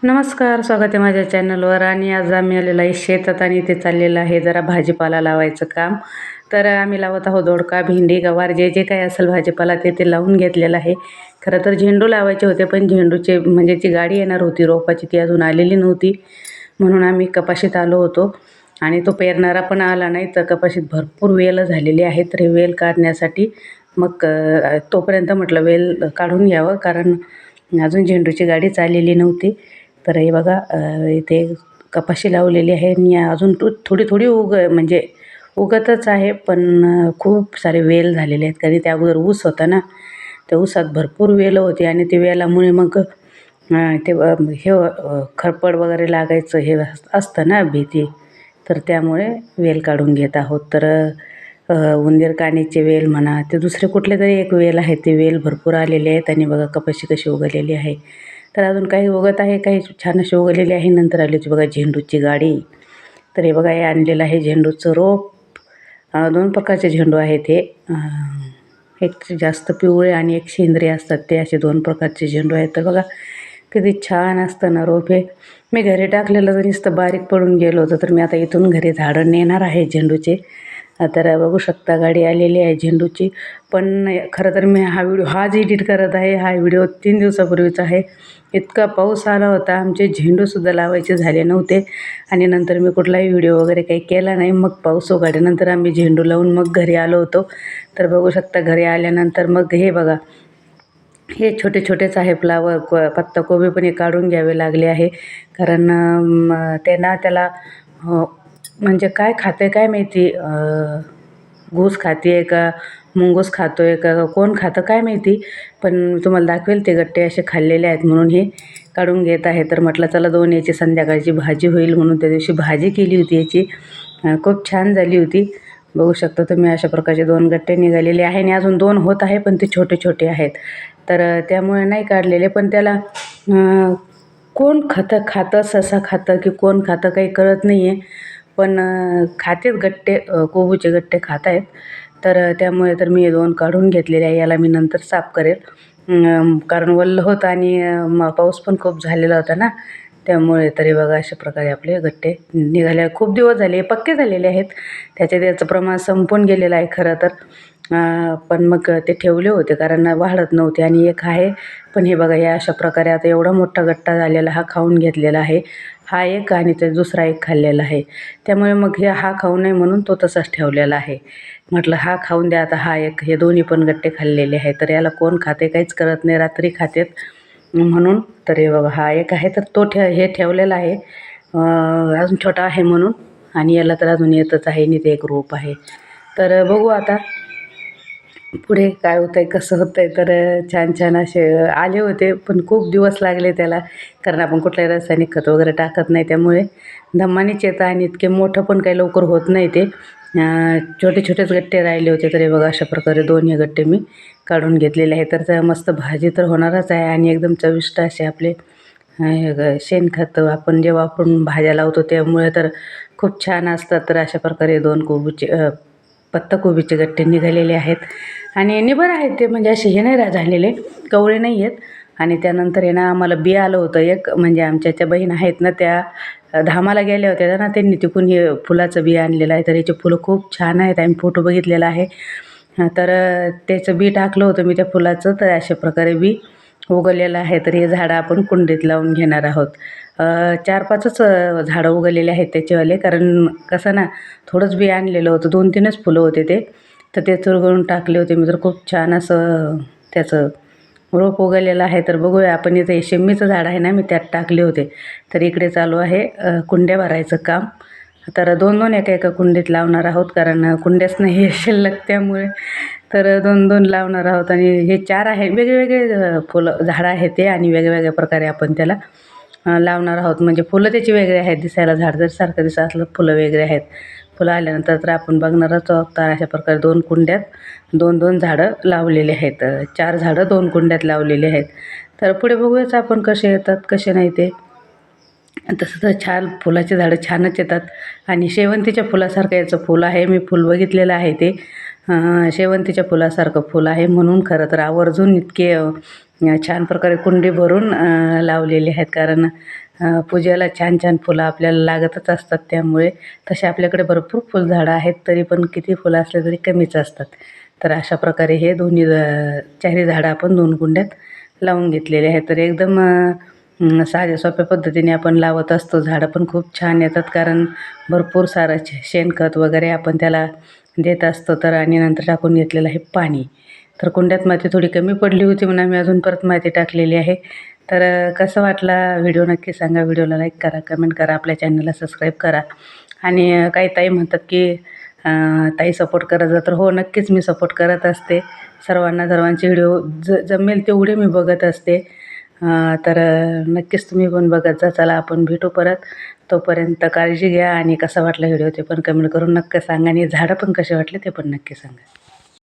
नमस्कार, स्वागत आहे माझ्या चॅनलवर. आणि आज आम्ही आलेलो आहे शेतात आणि इथे चाललेलं आहे जरा भाजीपाला लावायचं काम. तर आम्ही लावत आहोत दोडका, भेंडी, गवार जे जे काही असेल भाजीपाला ते लावून घेतलेलं आहे. खरं तर झेंडू लावायचे होते, पण झेंडूचे म्हणजे जी गाडी येणार होती रोपाची ती अजून आलेली नव्हती, म्हणून आम्ही कपाशीत आलो होतो. आणि तो पेरणारा पण आला नाही, तर कपाशीत भरपूर वेल झालेली आहे. तर हे वेल काढण्यासाठी मग तोपर्यंत म्हटलं वेल काढून घ्यावं, कारण अजून झेंडूची गाडीच आलेली नव्हती. तर हे बघा इथे कपाशी लावलेली आहे आणि अजून थोडी थोडी म्हणजे उगतच आहे, पण खूप सारे वेल झालेले आहेत. कारण त्या अगोदर ऊस होता ना, त्या ऊसात भरपूर वेलं होती आणि ते वेलामुळे मग ते हे खरपड वगैरे लागायचं हे असतं ना भीती, तर त्यामुळे वेल काढून घेत आहोत. तर उंदीर काणीचे वेल म्हणा, ते दुसरे कुठले तरी एक वेल आहे, ते वेल भरपूर आलेले आहेत. आणि बघा कपाशी कशी उगवलेली आहे. तर अजून काही उगत आहे, काही छान अशी उगवलेली आहे. नंतर आली होती बघा झेंडूची गाडी. तर हे बघा हे आणलेलं आहे झेंडूचं रोप. 2 प्रकारचे झेंडू आहेत हे. एक जास्त पिवळे आणि एक सेंद्रिय असतात, ते असे 2 प्रकारचे झेंडू आहेत. तर बघा किती छान असतं ना रोप हे. मी घरी टाकलेलं तर नुसतं बारीक पडून गेलं होतं, तर मी आता इथून घरी झाडं नेणार आहे झेंडूचे. तर बघू शकता गाडी आलेली आहे झेंडूची. पण खरं तर मी हा व्हिडिओ आज एडिट करत आहे. हा व्हिडिओ 3 दिवसापूर्वीचा आहे. इतका पाऊस आला होता, आमचे झेंडूसुद्धा लावायचे झाले नव्हते. आणि नंतर मी कुठलाही व्हिडिओ वगैरे काही केला नाही. मग पाऊस उघडल्यानंतर आम्ही झेंडू लावून मग घरी आलो होतो. तर बघू शकता घरी आल्यानंतर मग हे बघा, हे छोटे छोटेच आहे फ्लावर. पत्ताकोबी पण हे काढून घ्यावे लागले आहे, कारण ते ना त्याला म्हणजे काय खाते काय माहिती, घूस खाते आहे का मुंगूस खातो आहे का कोण खातं काय माहिती. पण तुम्हाला दाखवेल ते गट्टे असे खाल्लेले आहेत, म्हणून हे काढून घेत आहे. तर म्हटलं चला 2 याची संध्याकाळची भाजी होईल, म्हणून त्या दिवशी भाजी केली होती याची. खूप छान झाली होती. बघू शकता तुम्ही अशा प्रकारचे 2 गट्टे निघालेले आहे आणि अजून 2 होत आहे, पण ते छोटे छोटे आहेत. तर त्यामुळे नाही काढलेले. पण त्याला कोण खातं ससा खातं की कोण खातं काही कळत नाही आहे. पण खातेत गट्टे, कोबूचे गट्टे खात आहेत. तर त्यामुळे तर मी 2 काढून घेतलेले आहे. याला मी नंतर साफ करेल, कारण वल्ल होतं आणि पाऊस पण खूप झालेला होता ना, त्यामुळे. तरी बघा अशा प्रकारे आपले गट्टे निघाले. खूप दिवस झाले, पक्के झालेले आहेत. त्याचं प्रमाण संपून गेलेलं आहे खरं तर. पण मग ते ठेवले होते कारण वाढत नव्हते. आणि एक आहे, पण हे बघा या अशा प्रकारे आता एवढा मोठा गट्टा झालेला, हा खाऊन घेतलेला आहे. हा एक आणि ते दुसरा एक खाल्लेला आहे. त्यामुळे मग हा खाऊ नये म्हणून तो तसाच ठेवलेला आहे. म्हटलं हा खाऊन द्या आता. हा एक, हे दोन्ही पण गट्टे खाल्लेले आहेत. तर याला कोण खाते काहीच करत नाही, रात्री खातेत म्हणून. तर हे बघा हा एक आहे, तर तो हे ठेवलेला आहे अजून छोटा आहे म्हणून. आणि याला तर अजून येतच आहे आणि ते एक रोप आहे. तर बघू आता पुढे काय होतं आहे कसं होतं आहे. तर छान छान असे आले होते, पण खूप दिवस लागले त्याला, कारण आपण कुठल्याही रासायनिक खत वगैरे टाकत नाही, त्यामुळे दमानीच येतं. आणि इतके मोठं पण काही लवकर होत नाही ते. छोटे छोटेच गट्टे राहिले होते. तर हे बघा अशा प्रकारे 2 हे गट्टे मी काढून घेतलेले आहे. तर त्या मस्त भाजी तर होणारच आहे आणि एकदम चविष्ट असे आपले शेणखत आपण जे वापरून भाज्या लावतो त्यामुळे तर खूप छान असतात. तर अशा प्रकारे 2 पत्ताकोबीचे गट्टे निघालेले आहेत. आणि निबर आहेत ते, म्हणजे असे हे नाही झालेले, कवळे नाही आहेत. आणि त्यानंतर आहे ना आम्हाला बी आलं होतं एक, म्हणजे आमच्या त्या बहीण आहेत ना, त्या धामाला गेल्या होत्या ना, त्यांनी तिकून हे फुलाचं बी आणलेलं आहे. तर याचे फुलं खूप छान आहेत, आम्ही फोटो बघितलेला आहे. तर त्याचं बी टाकलं होतं मी त्या फुलाचं. तर अशा प्रकारे बी उगवलेलं आहे. तर हे झाडं आपण कुंडीत लावून घेणार आहोत. 4-5च झाडं उगवलेले आहेत त्याचेवाले, कारण कसं ना थोडंच बी आणलेलं होतं, 2-3च फुलं होते ते. तर ते चुरगळून टाकले होते मी. तर खूप छान असं त्याचं रोप उगवलेलं आहे. तर बघूया आपण. इथे शेम्मीचं झाड आहे ना, मी त्यात टाकले होते. तर इकडे चालू आहे कुंड्या भरायचं काम. तर 2-2 एका कुंडीत लावणार आहोत, कारण कुंड्याच नाही आहे शिल्लक, त्यामुळे. तर 2-2 लावणार आहोत. आणि हे 4 आहे, वेगवेगळे फुलं झाडं आहेत ते, आणि वेगवेगळ्या प्रकारे आपण त्याला लावणार आहोत. म्हणजे फुलं त्याची वेगळी आहेत दिसायला, झाड जर सारखं दिसत असलं फुलं वेगळे आहेत. फुलं आल्यानंतर तर आपण बघणारच आहोत. तर अशा प्रकारे 2 कुंड्यात 2-2 झाडं लावलेले आहेत. 4 झाडं 2 कुंड्यात लावलेली आहेत. तर पुढे बघूयाच आपण कसे येतात कसे नाही ते. तसं तर छान फुलाचे झाडं छानच येतात. आणि शेवंतीच्या फुलासारखं याचं फुल आहे, मी फुल बघितलेलं आहे ते. शेवंतीच्या फुलासारखं फुल आहे, म्हणून खरं तर आवर्जून इतके छान प्रकारे कुंडी भरून लावलेले आहेत. कारण पूजेला छान छान फुलं आपल्याला लागतच असतात. त्यामुळे तसे आपल्याकडे भरपूर फुलझाडं आहेत, तरी पण किती फुलं असले तरी कमीच असतात. तर अशा प्रकारे हे दोन्ही चारही झाडं आपण 2 कुंड्यात लावून घेतलेले आहेत. तर एकदम साध्या सोप्या पद्धतीने आपण लावत असतो. झाडं पण खूप छान येतात, कारण भरपूर सारं शेणखत वगैरे आपण त्याला देत असतो. तर आणि नंतर टाकून घेतलेलं आहे पाणी. तर कुंड्यात माती थोडी कमी पडली होती म्हणून आम्ही अजून परत माती टाकलेली आहे. तर कसं वाटला व्हिडिओ नक्की सांगा. व्हिडिओला लाईक करा, कमेंट करा, आपल्या चॅनलला सबस्क्राईब करा. आणि काही ताई म्हणतात की ताई सपोर्ट करत जा. तर हो, नक्कीच मी सपोर्ट करत असते सर्वांना. सर्वांचे व्हिडिओ जमेल तेवढे मी बघत असते. तर नक्कीच तुम्ही पण बघत जा. चला आपण भेटू परत. तोपर्यंत काळजी घ्या आणि कसा वाटला व्हिडिओ ते पण कमेंट करून नक्की सांगा आणि झाडं पण कसे वाटले ते पण नक्की सांगा.